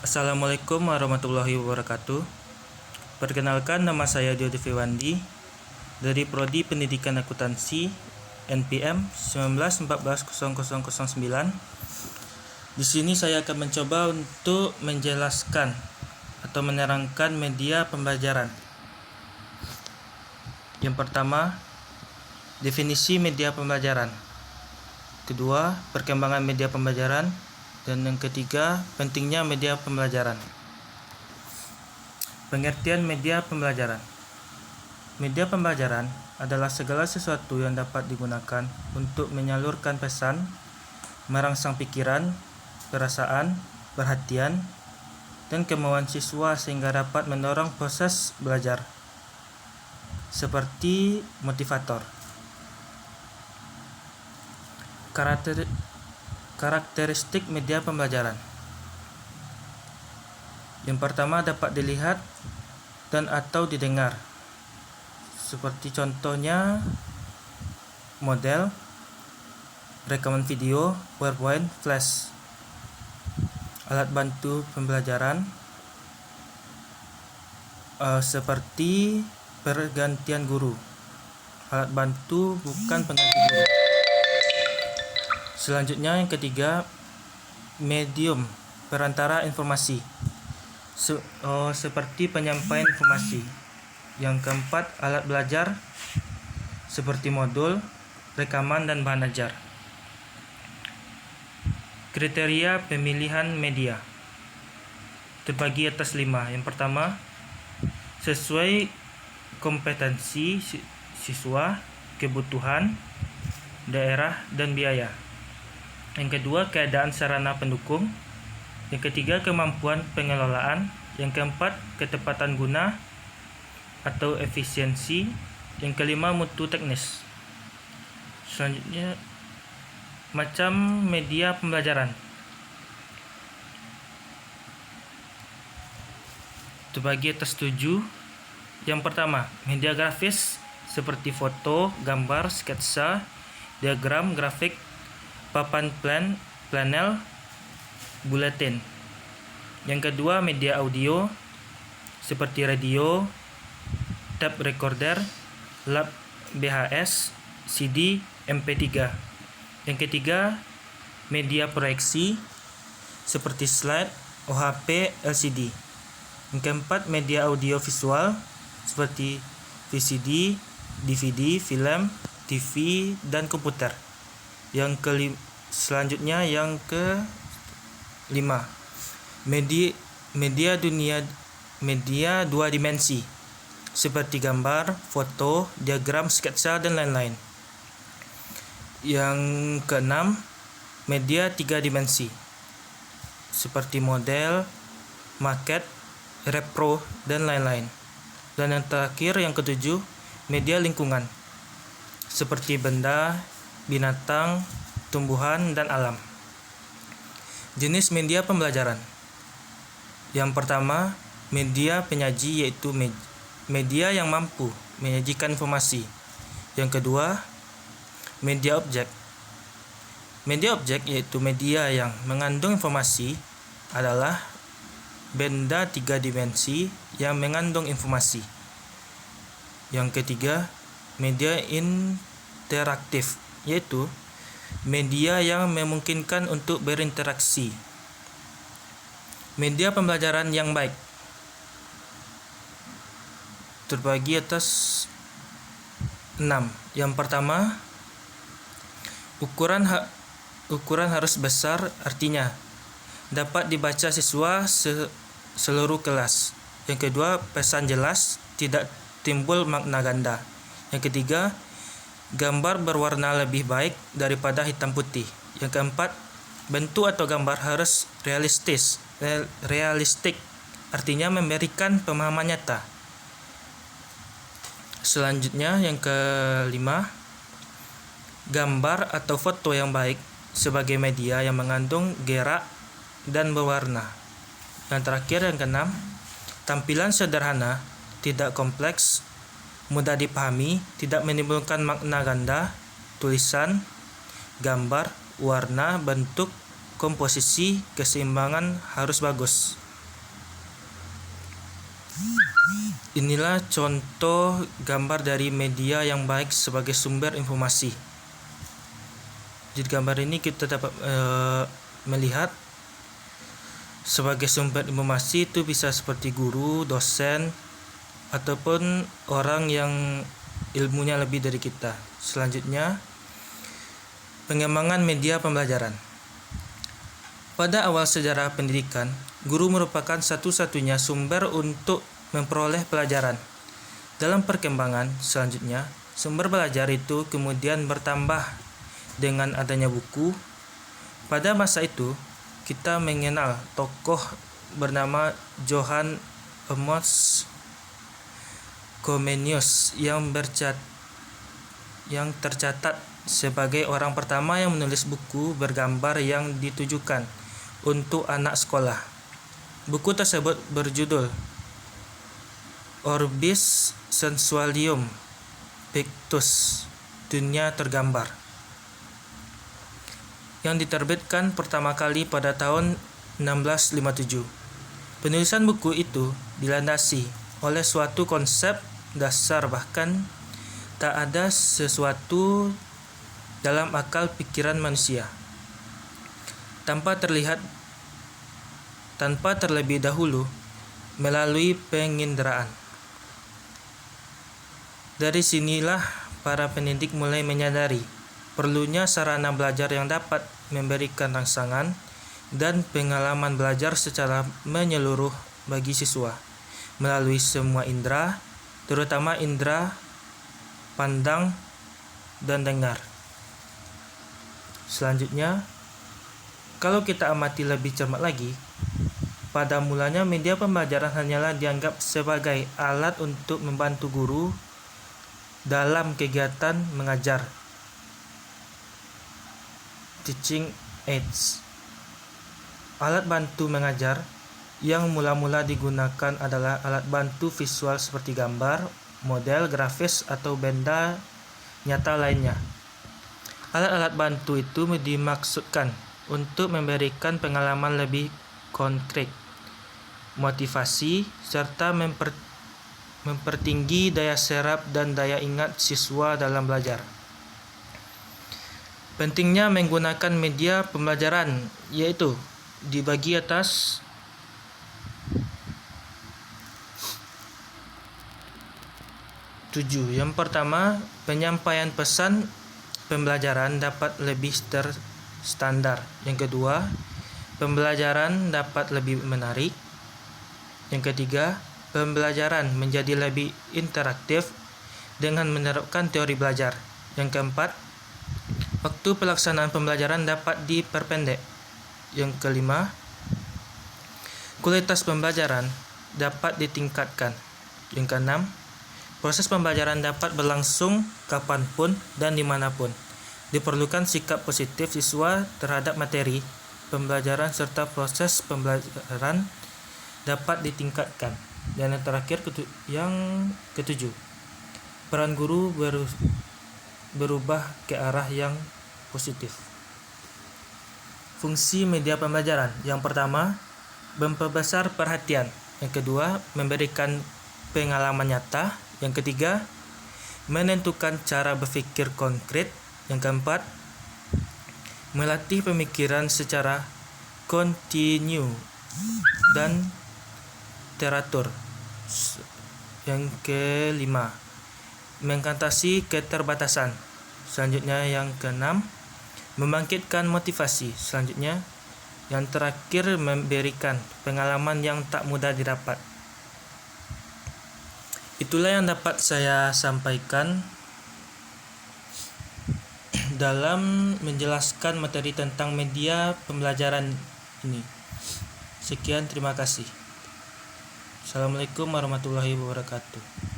Assalamualaikum warahmatullahi wabarakatuh. Perkenalkan, nama saya Diodi Fiwandi dari Prodi Pendidikan Akuntansi NPM 19140009. Di sini saya akan mencoba untuk menjelaskan atau menerangkan media pembelajaran. Yang pertama, definisi media pembelajaran. Kedua, perkembangan media pembelajaran. Dan yang ketiga, pentingnya media pembelajaran. Pengertian media pembelajaran. Media pembelajaran adalah segala sesuatu yang dapat digunakan untuk menyalurkan pesan, merangsang pikiran, perasaan, perhatian, dan kemauan siswa sehingga dapat mendorong proses belajar, seperti motivator. Karakteristik media pembelajaran. Yang pertama, dapat dilihat dan atau didengar. Seperti contohnya model, rekaman video, PowerPoint, Flash. Alat bantu pembelajaran seperti pergantian guru. Alat bantu bukan pengganti guru. Selanjutnya yang ketiga, medium perantara informasi, seperti penyampaian informasi. Yang keempat, alat belajar seperti modul, rekaman, dan bahan ajar. Kriteria pemilihan media terbagi atas 5. Yang pertama, sesuai kompetensi siswa, kebutuhan, daerah, dan biaya. Yang kedua, keadaan sarana pendukung. Yang ketiga, kemampuan pengelolaan. Yang keempat, ketepatan guna atau efisiensi. Yang kelima, mutu teknis. Selanjutnya, macam media pembelajaran. Terbagi atas 7. Yang pertama, media grafis seperti foto, gambar, sketsa, diagram, grafik, papan planel, buletin. Yang kedua, media audio seperti radio, tape recorder, lap BHS, CD, MP3. Yang ketiga, media proyeksi seperti slide, OHP, LCD. Yang keempat, media audio visual seperti VCD, DVD, film, TV, dan komputer. Selanjutnya yang ke-5, media dua dimensi seperti gambar, foto, diagram, sketsa, dan lain-lain. Yang ke-6, media 3 dimensi seperti model, maket, repro, dan lain-lain. Dan yang terakhir, yang ke-7, media lingkungan seperti benda, binatang, tumbuhan, dan alam. Jenis media pembelajaran. Yang pertama, media penyaji, yaitu media yang mampu menyajikan informasi. Yang kedua, media objek. Media objek yaitu media yang mengandung informasi adalah benda 3 dimensi yang mengandung informasi. Yang ketiga, media interaktif, yaitu media yang memungkinkan untuk berinteraksi. Media pembelajaran yang baik terbagi atas 6. Yang pertama, ukuran harus besar, artinya dapat dibaca siswa seluruh kelas. Yang kedua, pesan jelas, tidak timbul makna ganda. Yang ketiga, gambar berwarna lebih baik daripada hitam putih. Yang keempat, bentuk atau gambar harus realistik, artinya memberikan pemahaman nyata. Selanjutnya yang ke-5, gambar atau foto yang baik sebagai media yang mengandung gerak dan berwarna. Yang terakhir yang ke-6, tampilan sederhana, tidak kompleks, mudah dipahami, tidak menimbulkan makna ganda, tulisan, gambar, warna, bentuk, komposisi, keseimbangan harus bagus. Inilah contoh gambar dari media yang baik sebagai sumber informasi. Di gambar ini kita dapat melihat sebagai sumber informasi itu bisa seperti guru, dosen, ataupun orang yang ilmunya lebih dari kita. Selanjutnya, pengembangan media pembelajaran. Pada awal sejarah pendidikan, guru merupakan satu-satunya sumber untuk memperoleh pelajaran. Dalam perkembangan selanjutnya, sumber belajar itu kemudian bertambah dengan adanya buku. Pada masa itu, kita mengenal tokoh bernama Johann Amos Comenius yang tercatat sebagai orang pertama yang menulis buku bergambar yang ditujukan untuk anak sekolah. Buku tersebut berjudul Orbis Sensualium Pictus, Dunia Tergambar, yang diterbitkan pertama kali pada tahun 1657. Penulisan buku itu dilandasi oleh suatu konsep dasar, bahkan tak ada sesuatu dalam akal pikiran manusia tanpa terlebih dahulu melalui penginderaan. Dari sinilah para pendidik mulai menyadari perlunya sarana belajar yang dapat memberikan rangsangan dan pengalaman belajar secara menyeluruh bagi siswa melalui semua indera, terutama indera pandang dan dengar. Selanjutnya, kalau kita amati lebih cermat lagi, pada mulanya media pembelajaran hanyalah dianggap sebagai alat untuk membantu guru dalam kegiatan mengajar, teaching aids. Alat bantu mengajar yang mula-mula digunakan adalah alat bantu visual seperti gambar, model grafis, atau benda nyata lainnya. Alat-alat bantu itu dimaksudkan untuk memberikan pengalaman lebih konkret, motivasi, serta mempertinggi daya serap dan daya ingat siswa dalam belajar. Pentingnya menggunakan media pembelajaran yaitu dibagi atas 7. Yang pertama, penyampaian pesan pembelajaran dapat lebih terstandar. Yang kedua, pembelajaran dapat lebih menarik. Yang ketiga, pembelajaran menjadi lebih interaktif dengan menerapkan teori belajar. Yang keempat, waktu pelaksanaan pembelajaran dapat diperpendek. Yang kelima, kualitas pembelajaran dapat ditingkatkan. Yang keenam, proses pembelajaran dapat berlangsung kapanpun dan dimanapun. Diperlukan sikap positif siswa terhadap materi pembelajaran serta proses pembelajaran dapat ditingkatkan. Dan yang terakhir, yang ketujuh, peran guru berubah ke arah yang positif. Fungsi media pembelajaran. Yang pertama, memperbesar perhatian. Yang kedua, memberikan pengalaman nyata. Yang ketiga, menentukan cara berpikir konkret. Yang keempat, melatih pemikiran secara kontinu dan teratur. Yang kelima, mengatasi keterbatasan. Selanjutnya yang keenam, membangkitkan motivasi. Selanjutnya yang terakhir, memberikan pengalaman yang tak mudah didapat. Itulah yang dapat saya sampaikan dalam menjelaskan materi tentang media pembelajaran ini. Sekian, terima kasih. Assalamualaikum warahmatullahi wabarakatuh.